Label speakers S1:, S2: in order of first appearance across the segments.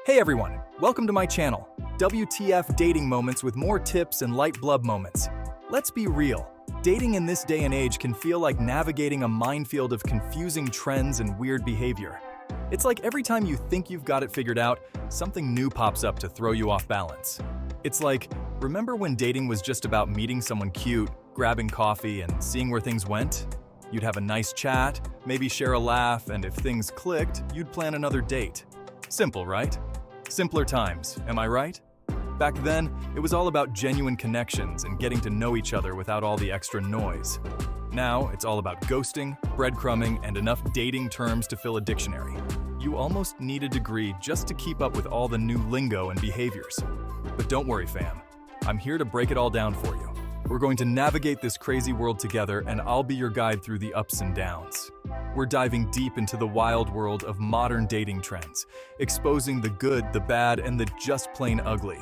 S1: Hey everyone, welcome to my channel, WTF Dating Moments with more tips and light blub moments. Let's be real, dating in this day and age can feel like navigating a minefield of confusing trends and weird behavior. It's like every time you think you've got it figured out, something new pops up to throw you off balance. It's like, remember when dating was just about meeting someone cute, grabbing coffee, and seeing where things went? You'd have a nice chat, maybe share a laugh, and if things clicked, you'd plan another date. Simple, right? Simpler times, am I right? Back then, it was all about genuine connections and getting to know each other without all the extra noise. Now, it's all about ghosting, breadcrumbing, and enough dating terms to fill a dictionary. You almost need a degree just to keep up with all the new lingo and behaviors. But don't worry, fam. I'm here to break it all down for you. We're going to navigate this crazy world together, and I'll be your guide through the ups and downs. We're diving deep into the wild world of modern dating trends, exposing the good, the bad, and the just plain ugly.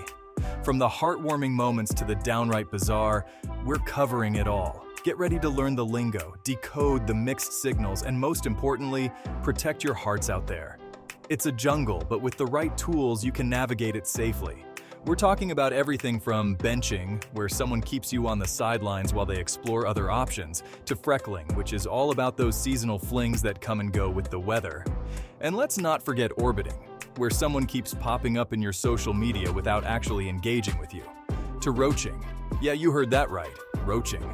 S1: From the heartwarming moments to the downright bizarre, we're covering it all. Get ready to learn the lingo, decode the mixed signals, and most importantly, protect your hearts out there. It's a jungle, but with the right tools, you can navigate it safely. We're talking about everything from benching, where someone keeps you on the sidelines while they explore other options, to freckling, which is all about those seasonal flings that come and go with the weather. And let's not forget orbiting, where someone keeps popping up in your social media without actually engaging with you. To roaching. Yeah, you heard that right, roaching.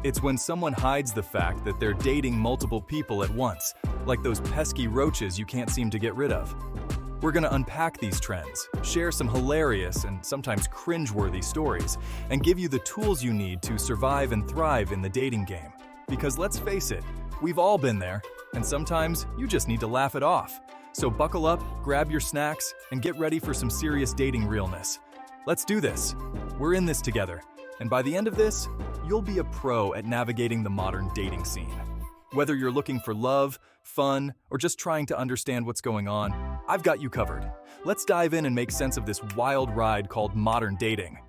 S1: It's when someone hides the fact that they're dating multiple people at once, like those pesky roaches you can't seem to get rid of. We're going to unpack these trends, share some hilarious and sometimes cringe-worthy stories, and give you the tools you need to survive and thrive in the dating game. Because let's face it, we've all been there, and sometimes you just need to laugh it off. So buckle up, grab your snacks, and get ready for some serious dating realness. Let's do this. We're in this together, and by the end of this, you'll be a pro at navigating the modern dating scene. Whether you're looking for love, fun, or just trying to understand what's going on, I've got you covered. Let's dive in and make sense of this wild ride called modern dating.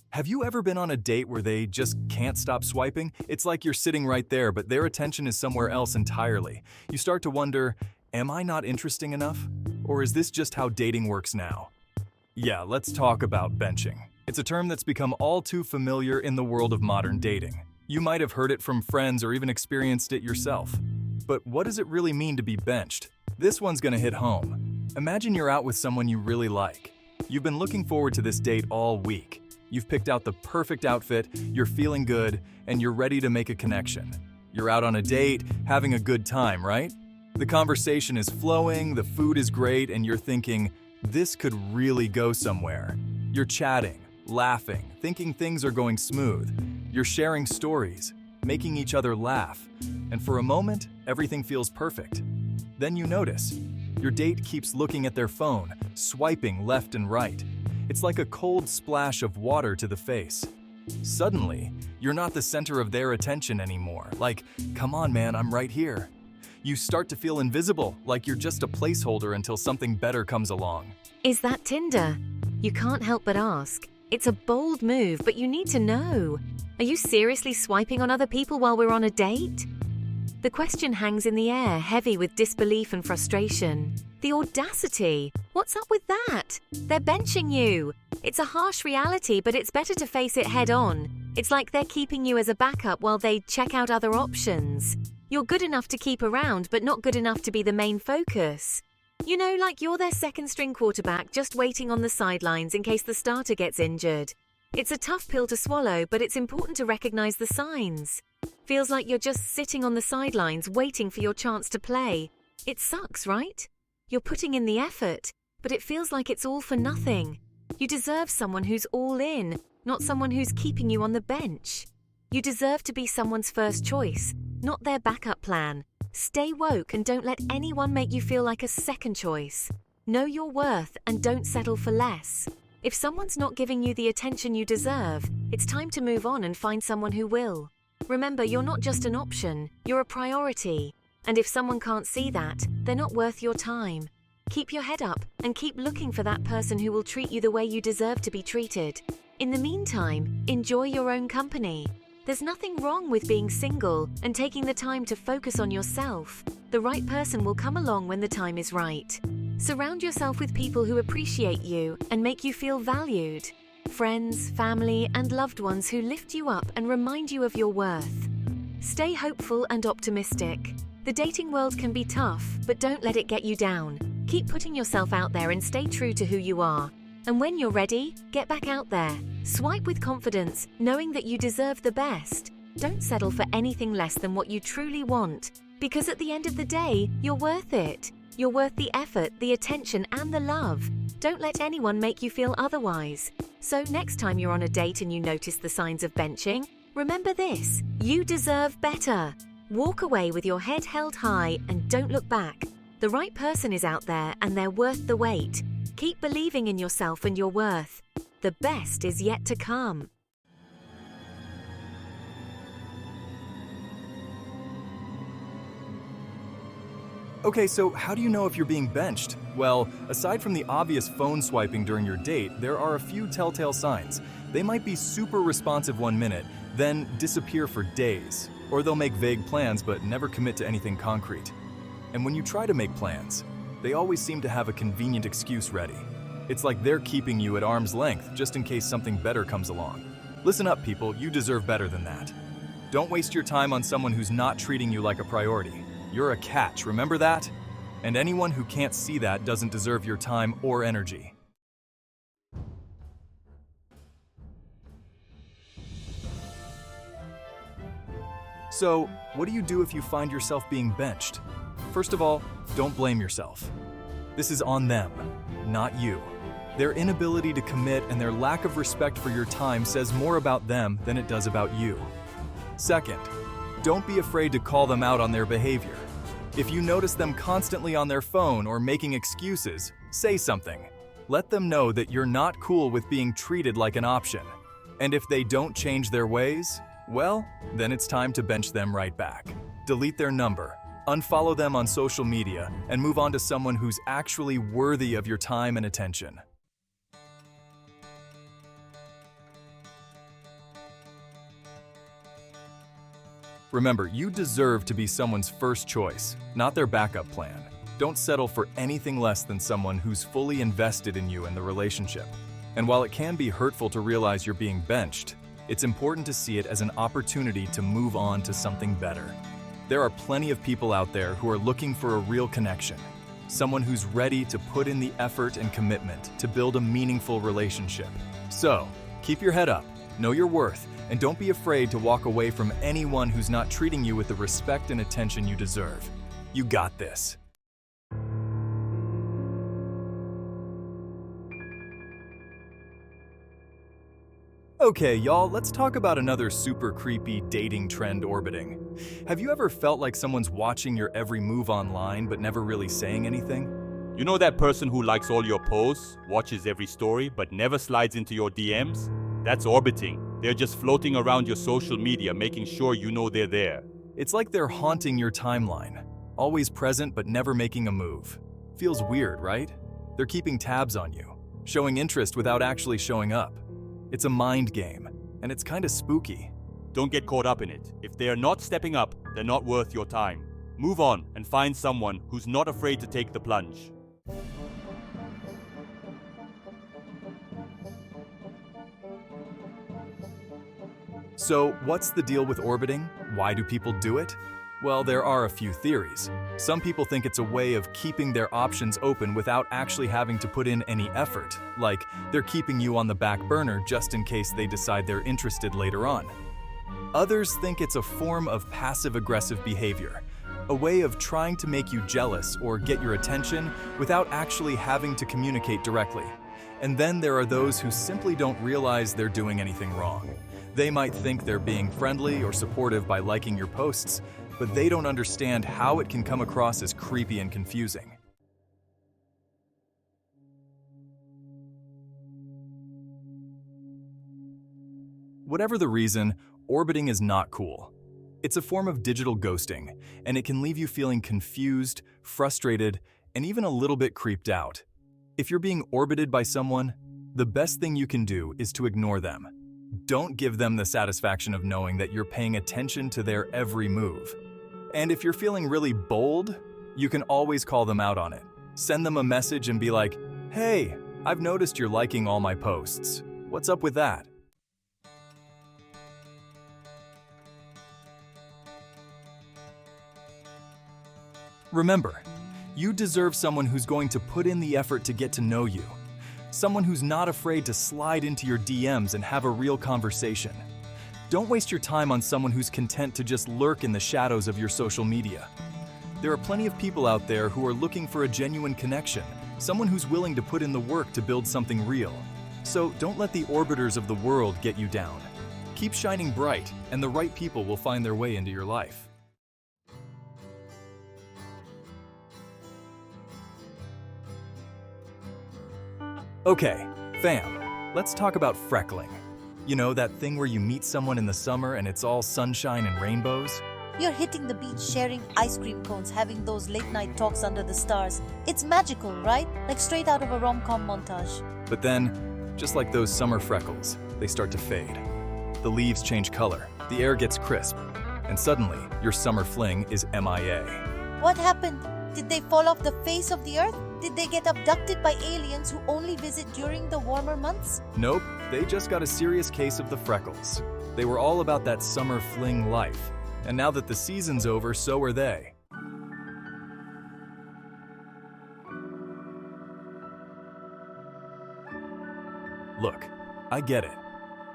S1: Have you ever been on a date where they just can't stop swiping? It's like you're sitting right there, but their attention is somewhere else entirely. You start to wonder, am I not interesting enough? Or is this just how dating works now? Yeah, let's talk about benching. It's a term that's become all too familiar in the world of modern dating. You might have heard it from friends or even experienced it yourself. But what does it really mean to be benched? This one's gonna hit home. Imagine you're out with someone you really like. You've been looking forward to this date all week. You've picked out the perfect outfit, you're feeling good, and you're ready to make a connection. You're out on a date, having a good time, right? The conversation is flowing, the food is great, and you're thinking, this could really go somewhere. You're chatting, laughing, thinking things are going smooth. You're sharing stories, making each other laugh, and for a moment, everything feels perfect. Then you notice, your date keeps looking at their phone, swiping left and right. It's like a cold splash of water to the face. Suddenly, you're not the center of their attention anymore. Like, come on man, I'm right here. You start to feel invisible, like you're just a placeholder until something better comes along.
S2: Is that Tinder? You can't help but ask. It's a bold move, but you need to know. Are you seriously swiping on other people while we're on a date? The question hangs in the air, heavy with disbelief and frustration. The audacity! What's up with that? They're benching you. It's a harsh reality, but it's better to face it head on. It's like they're keeping you as a backup while they check out other options. You're good enough to keep around, but not good enough to be the main focus. You know, like you're their second-string quarterback just waiting on the sidelines in case the starter gets injured. It's a tough pill to swallow, but it's important to recognize the signs. Feels like you're just sitting on the sidelines waiting for your chance to play. It sucks, right? You're putting in the effort, but it feels like it's all for nothing. You deserve someone who's all in, not someone who's keeping you on the bench. You deserve to be someone's first choice, not their backup plan. Stay woke and don't let anyone make you feel like a second choice. Know your worth and don't settle for less. If someone's not giving you the attention you deserve, it's time to move on and find someone who will. Remember, you're not just an option, you're a priority. And if someone can't see that, they're not worth your time. Keep your head up and keep looking for that person who will treat you the way you deserve to be treated. In the meantime, enjoy your own company. There's nothing wrong with being single and taking the time to focus on yourself. The right person will come along when the time is right. Surround yourself with people who appreciate you and make you feel valued. Friends, family, and loved ones who lift you up and remind you of your worth. Stay hopeful and optimistic. The dating world can be tough, but don't let it get you down. Keep putting yourself out there and stay true to who you are. And when you're ready, get back out there. Swipe with confidence, knowing that you deserve the best. Don't settle for anything less than what you truly want, because at the end of the day, you're worth it. You're worth the effort, the attention, and the love. Don't let anyone make you feel otherwise. So next time you're on a date and you notice the signs of benching, remember this: you deserve better. Walk away with your head held high and don't look back. The right person is out there and they're worth the wait. Keep believing in yourself and your worth. The best is yet to come.
S1: Okay, so how do you know if you're being benched? Well, aside from the obvious phone swiping during your date, there are a few telltale signs. They might be super responsive 1 minute, then disappear for days. Or they'll make vague plans but never commit to anything concrete. And when you try to make plans, they always seem to have a convenient excuse ready. It's like they're keeping you at arm's length just in case something better comes along. Listen up, people, you deserve better than that. Don't waste your time on someone who's not treating you like a priority. You're a catch, remember that? And anyone who can't see that doesn't deserve your time or energy. So, what do you do if you find yourself being benched? First of all, don't blame yourself. This is on them, not you. Their inability to commit and their lack of respect for your time says more about them than it does about you. Second, don't be afraid to call them out on their behavior. If you notice them constantly on their phone or making excuses, say something. Let them know that you're not cool with being treated like an option. And if they don't change their ways, well, then it's time to bench them right back. Delete their number, unfollow them on social media, and move on to someone who's actually worthy of your time and attention. Remember, you deserve to be someone's first choice, not their backup plan. Don't settle for anything less than someone who's fully invested in you and the relationship. And while it can be hurtful to realize you're being benched, it's important to see it as an opportunity to move on to something better. There are plenty of people out there who are looking for a real connection, someone who's ready to put in the effort and commitment to build a meaningful relationship. So, keep your head up, know your worth, and don't be afraid to walk away from anyone who's not treating you with the respect and attention you deserve. You got this. Okay, y'all, let's talk about another super creepy dating trend orbiting. Have you ever felt like someone's watching your every move online but never really saying anything?
S3: You know that person who likes all your posts, watches every story, but never slides into your DMs? That's orbiting. They're just floating around your social media, making sure you know they're there.
S1: It's like they're haunting your timeline, always present but never making a move. Feels weird, right? They're keeping tabs on you, showing interest without actually showing up. It's a mind game, and it's kind of spooky.
S3: Don't get caught up in it. If they are not stepping up, they're not worth your time. Move on and find someone who's not afraid to take the plunge.
S1: So, what's the deal with orbiting? Why do people do it? Well, there are a few theories. Some people think it's a way of keeping their options open without actually having to put in any effort, like they're keeping you on the back burner just in case they decide they're interested later on. Others think it's a form of passive-aggressive behavior, a way of trying to make you jealous or get your attention without actually having to communicate directly. And then there are those who simply don't realize they're doing anything wrong. They might think they're being friendly or supportive by liking your posts, but they don't understand how it can come across as creepy and confusing. Whatever the reason, orbiting is not cool. It's a form of digital ghosting, and it can leave you feeling confused, frustrated, and even a little bit creeped out. If you're being orbited by someone, the best thing you can do is to ignore them. Don't give them the satisfaction of knowing that you're paying attention to their every move. And if you're feeling really bold, you can always call them out on it. Send them a message and be like, "Hey, I've noticed you're liking all my posts. What's up with that?" Remember, you deserve someone who's going to put in the effort to get to know you. Someone who's not afraid to slide into your DMs and have a real conversation. Don't waste your time on someone who's content to just lurk in the shadows of your social media. There are plenty of people out there who are looking for a genuine connection, someone who's willing to put in the work to build something real. So don't let the orbiters of the world get you down. Keep shining bright, and the right people will find their way into your life. Okay, fam, let's talk about freckling. You know, that thing where you meet someone in the summer and it's all sunshine and rainbows?
S4: You're hitting the beach, sharing ice cream cones, having those late-night talks under the stars. It's magical, right? Like straight out of a rom-com montage.
S1: But then, just like those summer freckles, they start to fade. The leaves change color, the air gets crisp, and suddenly, your summer fling is MIA.
S4: What happened? Did they fall off the face of the earth? Did they get abducted by aliens who only visit during the warmer months?
S1: Nope, they just got a serious case of the freckles. They were all about that summer fling life. And now that the season's over, so are they. Look, I get it.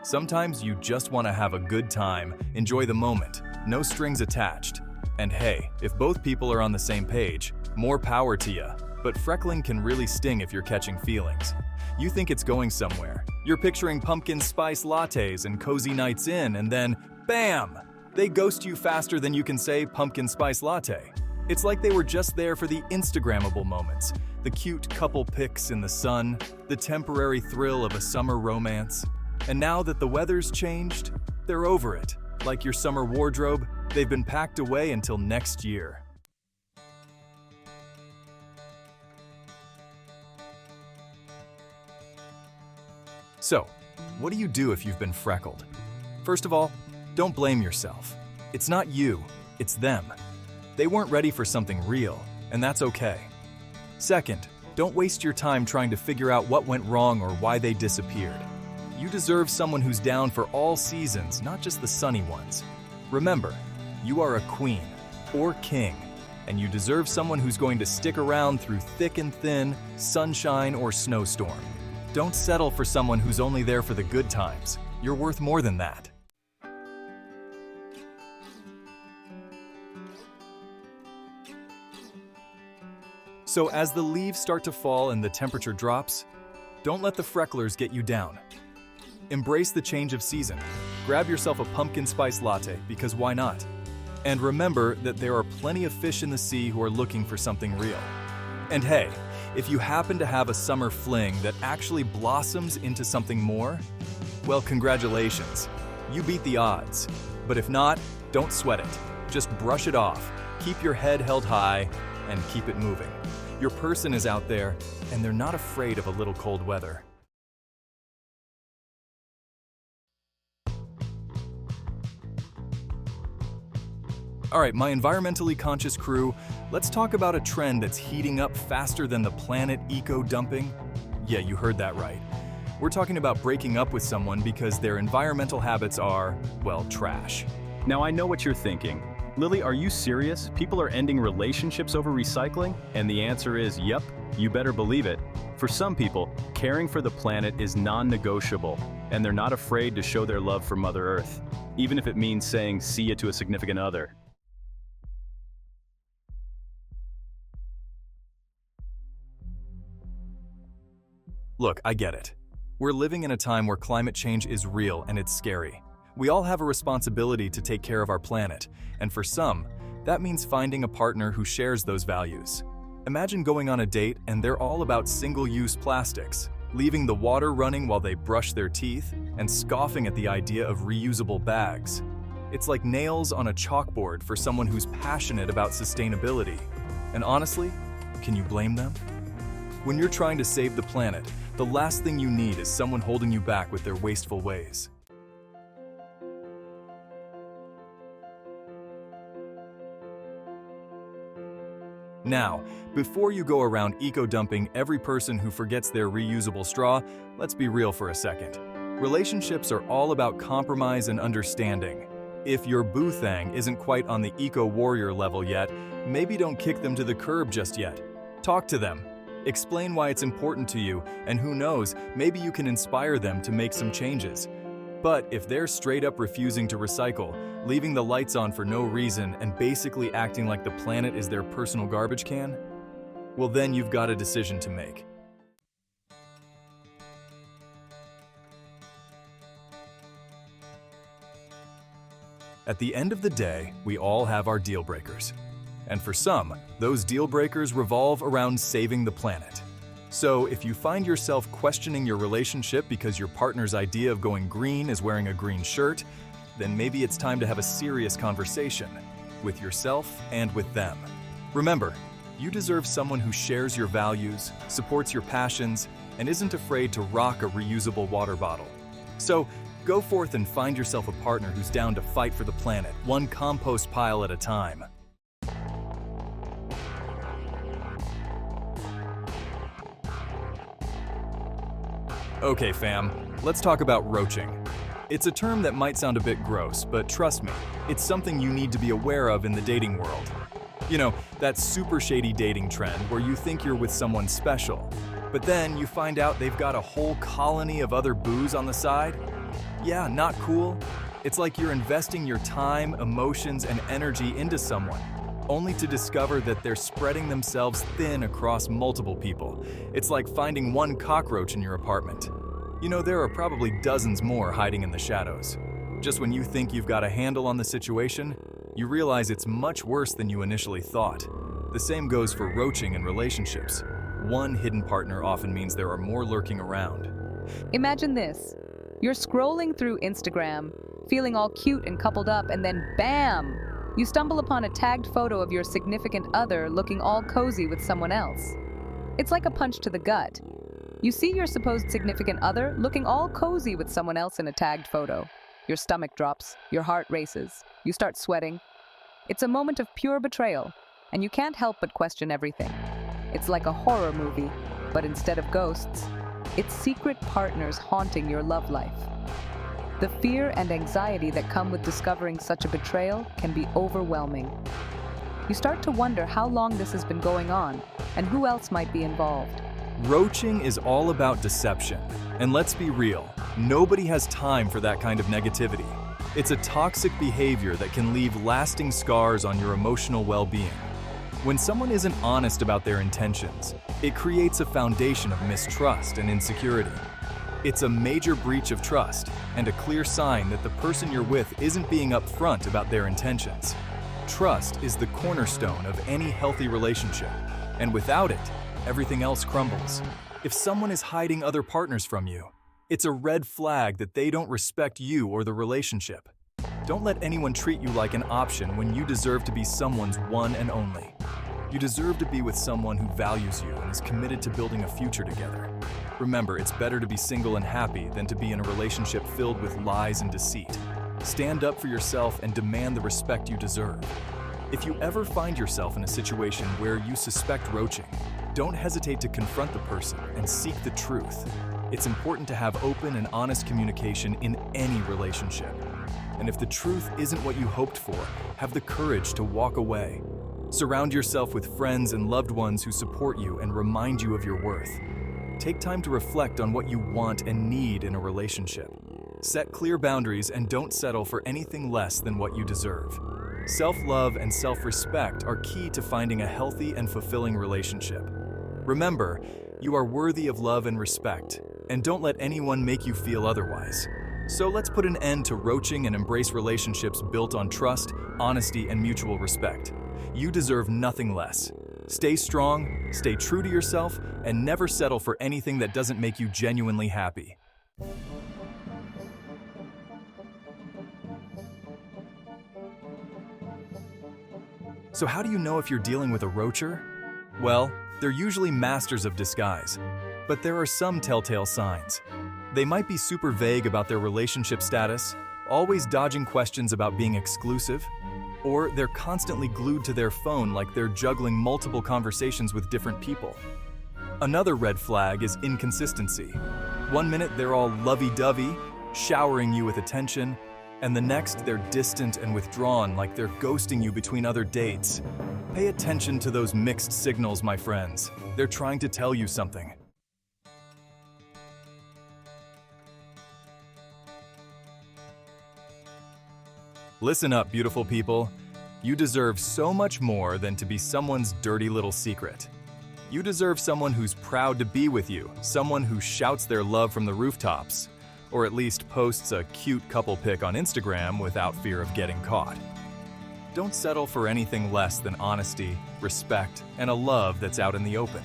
S1: Sometimes you just want to have a good time, enjoy the moment, no strings attached. And hey, if both people are on the same page, more power to ya. But freckling can really sting if you're catching feelings. You think it's going somewhere. You're picturing pumpkin spice lattes and cozy nights in, and then, bam! They ghost you faster than you can say pumpkin spice latte. It's like they were just there for the Instagrammable moments, the cute couple pics in the sun, the temporary thrill of a summer romance. And now that the weather's changed, they're over it. Like your summer wardrobe, they've been packed away until next year. So, what do you do if you've been freckled? First of all, don't blame yourself. It's not you, it's them. They weren't ready for something real, and that's okay. Second, don't waste your time trying to figure out what went wrong or why they disappeared. You deserve someone who's down for all seasons, not just the sunny ones. Remember, you are a queen or king, and you deserve someone who's going to stick around through thick and thin, sunshine or snowstorm. Don't settle for someone who's only there for the good times. You're worth more than that. So as the leaves start to fall and the temperature drops, don't let the frecklers get you down. Embrace the change of season. Grab yourself a pumpkin spice latte, because why not? And remember that there are plenty of fish in the sea who are looking for something real. And hey, if you happen to have a summer fling that actually blossoms into something more, well, congratulations. You beat the odds. But if not, don't sweat it. Just brush it off. Keep your head held high and keep it moving. Your person is out there, and they're not afraid of a little cold weather. All right, my environmentally conscious crew, let's talk about a trend that's heating up faster than the planet eco-dumping. Yeah, you heard that right. We're talking about breaking up with someone because their environmental habits are, well, trash.
S5: Now I know what you're thinking. Lily, are you serious? People are ending relationships over recycling? And the answer is, yep, you better believe it. For some people, caring for the planet is non-negotiable, and they're not afraid to show their love for Mother Earth, even if it means saying see ya to a significant other.
S1: Look, I get it. We're living in a time where climate change is real and it's scary. We all have a responsibility to take care of our planet, and for some, that means finding a partner who shares those values. Imagine going on a date and they're all about single-use plastics, leaving the water running while they brush their teeth, and scoffing at the idea of reusable bags. It's like nails on a chalkboard for someone who's passionate about sustainability. And honestly, can you blame them? When you're trying to save the planet, the last thing you need is someone holding you back with their wasteful ways. Now, before you go around eco-dumping every person who forgets their reusable straw, let's be real for a second. Relationships are all about compromise and understanding. If your boo thang isn't quite on the eco-warrior level yet, maybe don't kick them to the curb just yet. Talk to them. Explain why it's important to you, and who knows, maybe you can inspire them to make some changes. But if they're straight up refusing to recycle, leaving the lights on for no reason, and basically acting like the planet is their personal garbage can, well then you've got a decision to make. At the end of the day, we all have our deal breakers. And for some, those deal breakers revolve around saving the planet. So if you find yourself questioning your relationship because your partner's idea of going green is wearing a green shirt, then maybe it's time to have a serious conversation with yourself and with them. Remember, you deserve someone who shares your values, supports your passions, and isn't afraid to rock a reusable water bottle. So go forth and find yourself a partner who's down to fight for the planet, one compost pile at a time. Okay fam, let's talk about roaching. It's a term that might sound a bit gross, but trust me, it's something you need to be aware of in the dating world. You know, that super shady dating trend where you think you're with someone special, but then you find out they've got a whole colony of other boos on the side? Yeah, not cool. It's like you're investing your time, emotions, and energy into someone, only to discover that they're spreading themselves thin across multiple people. It's like finding one cockroach in your apartment. You know, there are probably dozens more hiding in the shadows. Just when you think you've got a handle on the situation, you realize it's much worse than you initially thought. The same goes for roaching in relationships. One hidden partner often means there are more lurking around.
S6: Imagine this. You're scrolling through Instagram, feeling all cute and coupled up, and then BAM! You stumble upon a tagged photo of your significant other looking all cozy with someone else. It's like a punch to the gut. You see your supposed significant other looking all cozy with someone else in a tagged photo. Your stomach drops, your heart races, you start sweating. It's a moment of pure betrayal, and you can't help but question everything. It's like a horror movie, but instead of ghosts, it's secret partners haunting your love life. The fear and anxiety that come with discovering such a betrayal can be overwhelming. You start to wonder how long this has been going on and who else might be involved.
S1: Roaching is all about deception. And let's be real, nobody has time for that kind of negativity. It's a toxic behavior that can leave lasting scars on your emotional well-being. When someone isn't honest about their intentions, it creates a foundation of mistrust and insecurity. It's a major breach of trust and a clear sign that the person you're with isn't being upfront about their intentions. Trust is the cornerstone of any healthy relationship, and without it, everything else crumbles. If someone is hiding other partners from you, it's a red flag that they don't respect you or the relationship. Don't let anyone treat you like an option when you deserve to be someone's one and only. You deserve to be with someone who values you and is committed to building a future together. Remember, it's better to be single and happy than to be in a relationship filled with lies and deceit. Stand up for yourself and demand the respect you deserve. If you ever find yourself in a situation where you suspect roaching, don't hesitate to confront the person and seek the truth. It's important to have open and honest communication in any relationship. And if the truth isn't what you hoped for, have the courage to walk away. Surround yourself with friends and loved ones who support you and remind you of your worth. Take time to reflect on what you want and need in a relationship. Set clear boundaries and don't settle for anything less than what you deserve. Self-love and self-respect are key to finding a healthy and fulfilling relationship. Remember, you are worthy of love and respect, and don't let anyone make you feel otherwise. So let's put an end to roaching and embrace relationships built on trust, honesty, and mutual respect. You deserve nothing less. Stay strong, stay true to yourself, and never settle for anything that doesn't make you genuinely happy. So how do you know if you're dealing with a roacher? Well, they're usually masters of disguise, but there are some telltale signs. They might be super vague about their relationship status, always dodging questions about being exclusive. Or they're constantly glued to their phone like they're juggling multiple conversations with different people. Another red flag is inconsistency. One minute they're all lovey-dovey, showering you with attention, and the next they're distant and withdrawn like they're ghosting you between other dates. Pay attention to those mixed signals, my friends. They're trying to tell you something. Listen up, beautiful people. You deserve so much more than to be someone's dirty little secret. You deserve someone who's proud to be with you, someone who shouts their love from the rooftops, or at least posts a cute couple pic on Instagram without fear of getting caught. Don't settle for anything less than honesty, respect, and a love that's out in the open.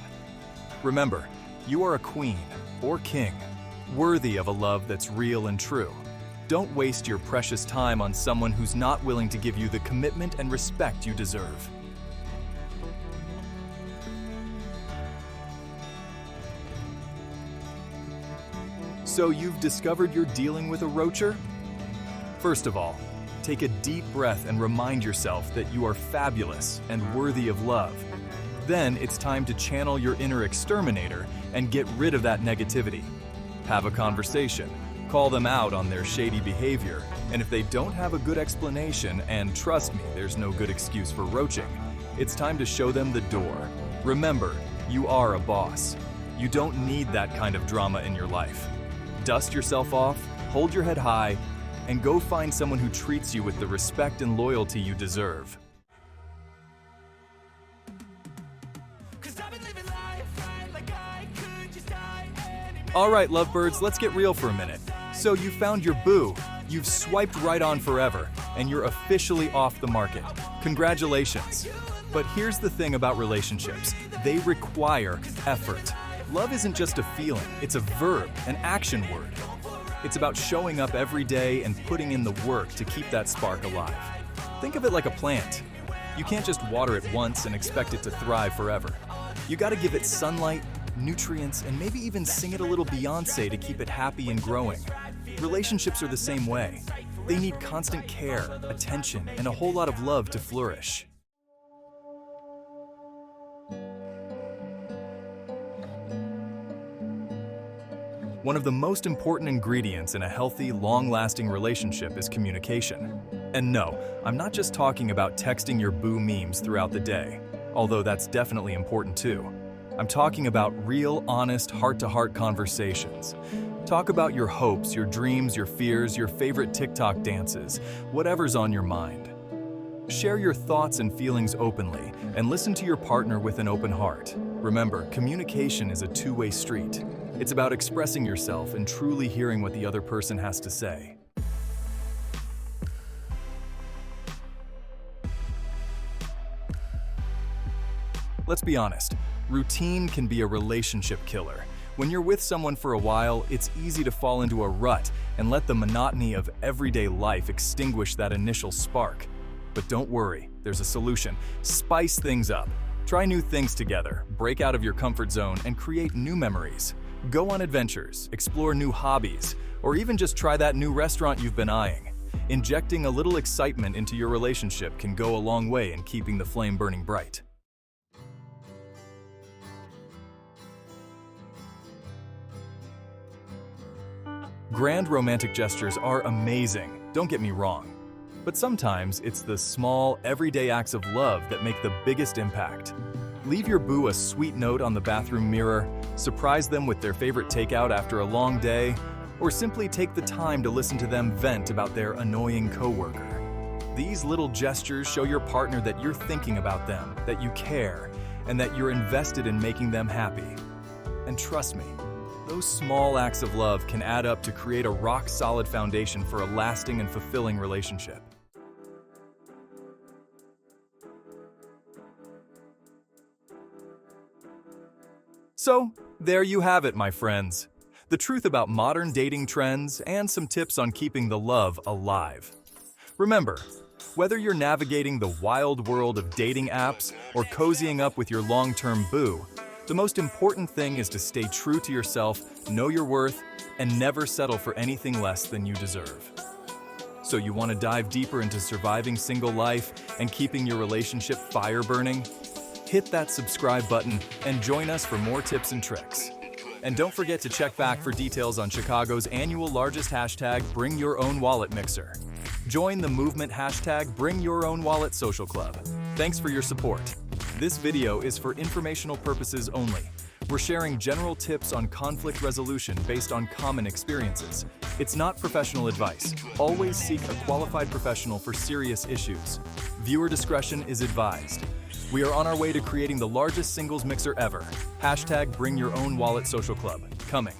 S1: Remember, you are a queen or king, worthy of a love that's real and true. Don't waste your precious time on someone who's not willing to give you the commitment and respect you deserve. So you've discovered you're dealing with a roacher? First of all, take a deep breath and remind yourself that you are fabulous and worthy of love. Then it's time to channel your inner exterminator and get rid of that negativity. Have a conversation. Call them out on their shady behavior, and if they don't have a good explanation, and trust me, there's no good excuse for roaching, it's time to show them the door. Remember, you are a boss. You don't need that kind of drama in your life. Dust yourself off, hold your head high, and go find someone who treats you with the respect and loyalty you deserve. All right, lovebirds, let's get real for a minute. So you found your boo, you've swiped right on forever, and you're officially off the market. Congratulations. But here's the thing about relationships. They require effort. Love isn't just a feeling, it's a verb, an action word. It's about showing up every day and putting in the work to keep that spark alive. Think of it like a plant. You can't just water it once and expect it to thrive forever. You gotta give it sunlight, nutrients, and maybe even sing it a little Beyoncé to keep it happy and growing. Relationships are the same way. They need constant care, attention, and a whole lot of love to flourish. One of the most important ingredients in a healthy, long-lasting relationship is communication. And no, I'm not just talking about texting your boo memes throughout the day, although that's definitely important too. I'm talking about real, honest, heart-to-heart conversations. Talk about your hopes, your dreams, your fears, your favorite TikTok dances, whatever's on your mind. Share your thoughts and feelings openly, and listen to your partner with an open heart. Remember, communication is a two-way street. It's about expressing yourself and truly hearing what the other person has to say. Let's be honest, routine can be a relationship killer. When you're with someone for a while, it's easy to fall into a rut and let the monotony of everyday life extinguish that initial spark. But don't worry, there's a solution. Spice things up. Try new things together, break out of your comfort zone, and create new memories. Go on adventures, explore new hobbies, or even just try that new restaurant you've been eyeing. Injecting a little excitement into your relationship can go a long way in keeping the flame burning bright. Grand romantic gestures are amazing, don't get me wrong. But sometimes it's the small, everyday acts of love that make the biggest impact. Leave your boo a sweet note on the bathroom mirror, surprise them with their favorite takeout after a long day, or simply take the time to listen to them vent about their annoying coworker. These little gestures show your partner that you're thinking about them, that you care, and that you're invested in making them happy. And trust me, those small acts of love can add up to create a rock-solid foundation for a lasting and fulfilling relationship. So, there you have it, my friends. The truth about modern dating trends and some tips on keeping the love alive. Remember, whether you're navigating the wild world of dating apps or cozying up with your long-term boo, the most important thing is to stay true to yourself, know your worth, and never settle for anything less than you deserve. So you want to dive deeper into surviving single life and keeping your relationship fire burning? Hit that subscribe button and join us for more tips and tricks. And don't forget to check back for details on Chicago's annual largest hashtag Bring Your Own Wallet Mixer. Join the movement hashtag Bring Your Own Wallet Social Club. Thanks for your support. This video is for informational purposes only. We're sharing general tips on conflict resolution based on common experiences. It's not professional advice. Always seek a qualified professional for serious issues. Viewer discretion is advised. We are on our way to creating the largest singles mixer ever. Hashtag Bring Your Own Wallet Social Club. Coming.